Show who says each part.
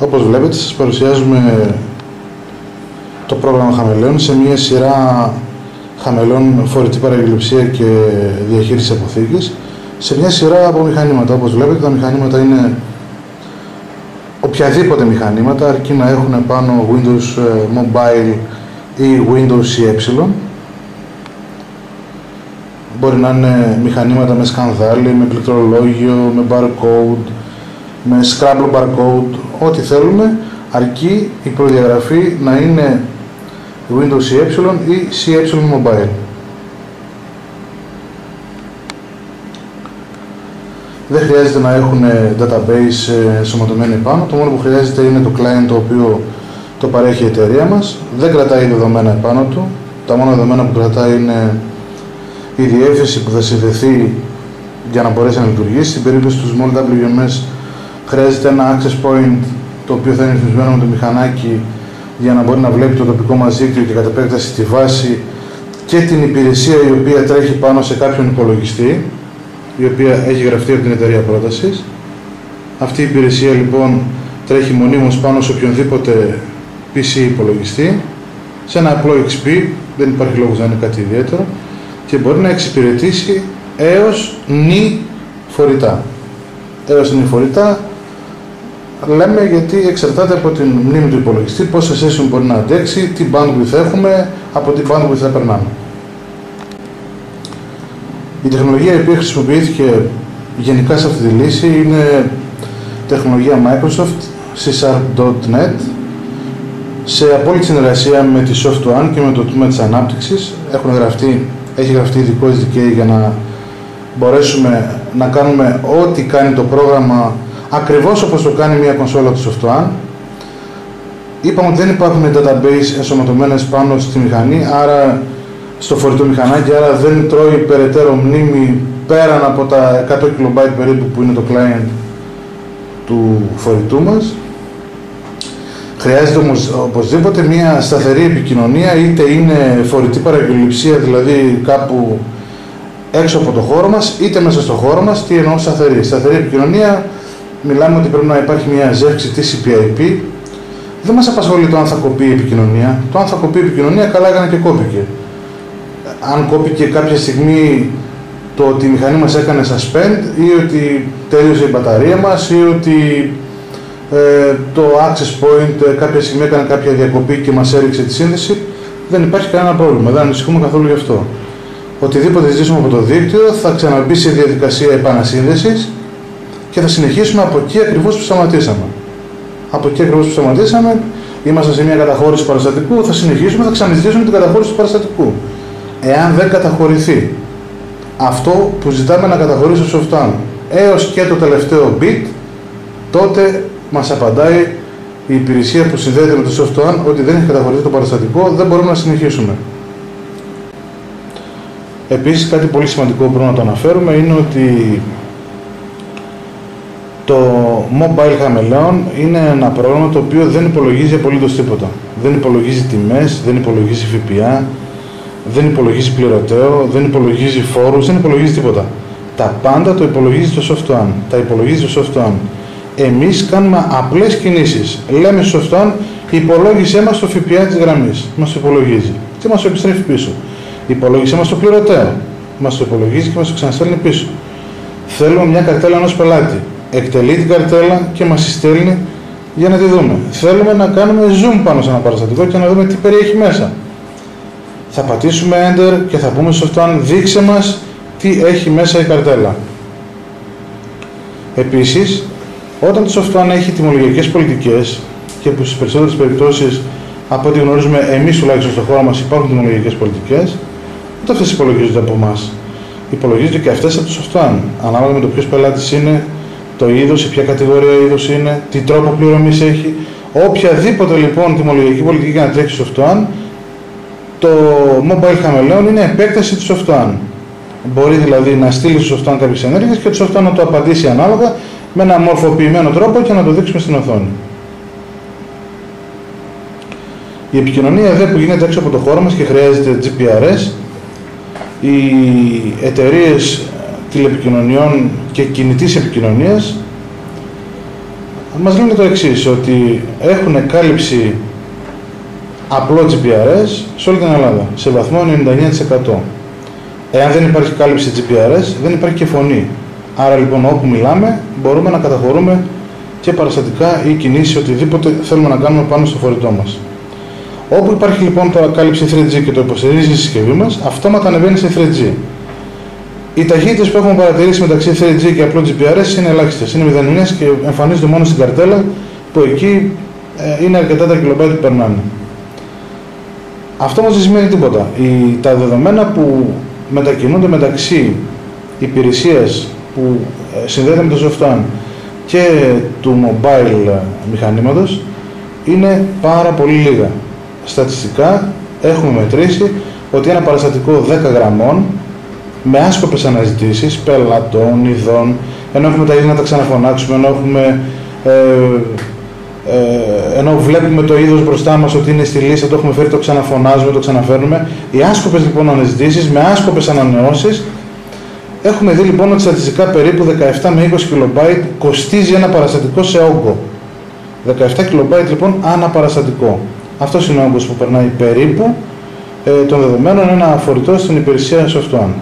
Speaker 1: Όπως βλέπετε, σας παρουσιάζουμε το πρόγραμμα χαμελέων σε μια σειρά χαμελών φορητή παραγγελιψία και διαχείριση αποθήκης, σε μια σειρά από μηχανήματα. Όπως βλέπετε, τα μηχανήματα είναι οποιαδήποτε μηχανήματα, αρκεί να έχουν πάνω Windows Mobile ή Windows CE. Μπορεί να είναι μηχανήματα με σκανδάλι, με πληκτρολόγιο, με barcode, με scramble barcode, ό,τι θέλουμε, αρκεί η προδιαγραφή να είναι Windows CE ή CE Mobile. Δεν χρειάζεται να έχουν database ενσωματωμένο επάνω, το μόνο που χρειάζεται είναι το client το οποίο το παρέχει η εταιρεία μας. Δεν κρατάει δεδομένα επάνω του, τα μόνα δεδομένα που κρατάει είναι η διεύθυνση που θα συνδεθεί για να μπορέσει να λειτουργήσει. Στην περίπτωση του Small WMS χρειάζεται ένα access point το οποίο θα είναι ρυθμισμένο με το μηχανάκι για να μπορεί να βλέπει το τοπικό μας δίκτυο και κατ' επέκταση τη βάση και την υπηρεσία η οποία τρέχει πάνω σε κάποιον υπολογιστή, η οποία έχει γραφτεί από την εταιρεία πρότασης. Αυτή η υπηρεσία λοιπόν τρέχει μονίμως πάνω σε οποιονδήποτε PC υπολογιστή, σε ένα απλό XP, δεν υπάρχει λόγος να είναι κάτι ιδιαίτερο, και μπορεί να εξυπηρετήσει έως νη φορητά. Έως νη φορητά λέμε γιατί εξαρτάται από την μνήμη του υπολογιστή, πόσα session μπορεί να αντέξει, τι bandwidth έχουμε, από τι bandwidth θα περνάμε. Η τεχνολογία η οποία χρησιμοποιήθηκε γενικά σε αυτή τη λύση είναι τεχνολογία Microsoft, C#.net, σε απόλυτη συνεργασία με τη Soft1 και με το τμήμα της ανάπτυξης. Έχει γραφτεί ειδικό SDK για να μπορέσουμε να κάνουμε ό,τι κάνει το πρόγραμμα ακριβώς όπως το κάνει μια κονσόλα του Soft1. Είπαμε ότι δεν υπάρχουν database ενσωματωμένες πάνω στη μηχανή, άρα στο φορητό μηχανάκι, άρα δεν τρώει περαιτέρω μνήμη πέραν από τα 100 KB περίπου που είναι το client του φορητού μας. Χρειάζεται όμως οπωσδήποτε μια σταθερή επικοινωνία, είτε είναι φορητή παραγγελιψία, δηλαδή κάπου έξω από το χώρο μας, είτε μέσα στο χώρο μας. Τι εννοώ σταθερή? Σταθερή επικοινωνία, μιλάμε ότι πρέπει να υπάρχει μια ζεύξη TCP/IP. Δεν μας απασχολεί το αν θα κοπεί η επικοινωνία. Το αν θα κοπεί η επικοινωνία, καλά έκανε και κόπηκε. Αν κόπηκε κάποια στιγμή το ότι η μηχανή μας έκανε suspend ή ότι τέλειωσε η μπαταρία μας ή ότι το access point κάποια στιγμή έκανε κάποια διακοπή και μας έριξε τη σύνδεση, δεν υπάρχει κανένα πρόβλημα, δεν ανησυχούμε καθόλου γι' αυτό. Οτιδήποτε ζητήσουμε από το δίκτυο θα ξαναμπεί σε διαδικασία επανασύνδεσης και θα συνεχίσουμε από εκεί ακριβώς που σταματήσαμε. Από εκεί ακριβώς που σταματήσαμε, είμαστε σε μια καταχώρηση παραστατικού, θα συνεχίσουμε, θα ξαναζητήσουμε την καταχώρηση του παραστατικού. Εάν δεν καταχωρηθεί αυτό που ζητάμε να καταχωρήσει το Soft1 έως και το τελευταίο bit, τότε μας απαντάει η υπηρεσία που συνδέεται με το Soft1 ότι δεν έχει καταχωρηθεί το παραστατικό, δεν μπορούμε να συνεχίσουμε. Επίσης, κάτι πολύ σημαντικό που πρέπει να το αναφέρουμε είναι ότι το mobile χαμελέων είναι ένα πρόγραμμα το οποίο δεν υπολογίζει απολύτως τίποτα. Δεν υπολογίζει τιμές, δεν υπολογίζει ΦΠΑ, δεν υπολογίζει πληρωτέο, δεν υπολογίζει φόρους, δεν υπολογίζει τίποτα. Τα πάντα το υπολογίζει το Soft1. Τα υπολογίζει το Soft1. Εμείς κάνουμε απλές κινήσεις. Λέμε στο Soft1, υπολόγισέ μας το ΦΠΑ της γραμμής. Μας το υπολογίζει και μας το επιστρέφει πίσω. Υπολόγισέ μας το πληρωτέο. Μας το υπολογίζει και μας το ξαναστέλνει πίσω. Θέλουμε μια καρτέλα ενός πελάτη. Εκτελεί την καρτέλα και μας στέλνει για να τη δούμε. Θέλουμε να κάνουμε zoom πάνω σε ένα παραστατικό και να δούμε τι περιέχει μέσα. Θα πατήσουμε Enter και θα πούμε στο Soft1, δείξε μας τι έχει μέσα η καρτέλα. Επίσης, όταν το Soft1 έχει τιμολογιακές πολιτικές, και που στις περισσότερες περιπτώσεις, από ό,τι γνωρίζουμε εμείς τουλάχιστον στον χώρο μας υπάρχουν τιμολογιακές πολιτικές, ούτε αυτές υπολογίζονται από εμάς. Υπολογίζονται και αυτές από το Soft1, ανάλογα με το ποιος πελάτης είναι, το είδος, σε ποια κατηγορία είδος είναι, τι τρόπο πληρωμής έχει. Οποιαδήποτε λοιπόν τιμολογιακή πολιτική για να τρέξει στο Soft1, το mobile χαμελέων είναι επέκταση του Soft1. Μπορεί δηλαδή να στείλει στο Soft1 κάποιες ενέργειες και το Soft1 να το απαντήσει ανάλογα με ένα μορφοποιημένο τρόπο και να το δείξουμε στην οθόνη. Η επικοινωνία εδώ που γίνεται έξω από το χώρο μας και χρειάζεται GPRS, οι εταιρείες τηλεπικοινωνιών και κινητής επικοινωνίας μας λένε το εξής, ότι έχουν κάλυψη απλό GPRS σε όλη την Ελλάδα, σε βαθμό 99%. Εάν δεν υπάρχει κάλυψη GPRS, δεν υπάρχει και φωνή. Άρα λοιπόν όπου μιλάμε, μπορούμε να καταχωρούμε και παραστατικά ή κινήσεις, οτιδήποτε θέλουμε να κάνουμε πάνω στο φορητό μας. Όπου υπάρχει λοιπόν τώρα κάλυψη 3G και το υποστηρίζει η συσκευή μας, αυτόματα ανεβαίνει σε 3G. Οι ταχύτητες που έχουμε παρατηρήσει μεταξύ 3G και απλό GPRS είναι ελάχιστες, είναι μηδενινές και εμφανίζονται μόνο στην καρτέλα, που εκεί είναι αρκετά τα κιλομπάιτ που περνάνε. Αυτό όμως δεν σημαίνει τίποτα. Τα δεδομένα που μετακινούνται μεταξύ υπηρεσίας που συνδέεται με το software και του mobile μηχανήματος είναι πάρα πολύ λίγα. Στατιστικά έχουμε μετρήσει ότι ένα παραστατικό 10 γραμμών με άσκοπες αναζητήσεις πελατών, ειδών, ενώ έχουμε τα ίδια να τα ξαναφωνάξουμε, ενώ βλέπουμε το είδος μπροστά μας ότι είναι στη λίστα, το έχουμε φέρει, το ξαναφωνάζουμε, το ξαναφέρνουμε. Οι άσκοπες λοιπόν αναζητήσεις με άσκοπες ανανεώσεις, έχουμε δει λοιπόν ότι στατιστικά περίπου 17 με 20 κιλομπάιτ κοστίζει ένα παραστατικό σε όγκο. 17 κιλομπάιτ λοιπόν ανά παραστατικό. Αυτός είναι ο όγκος που περνάει περίπου των δεδομένων ένα φορητό στην υπηρεσία software.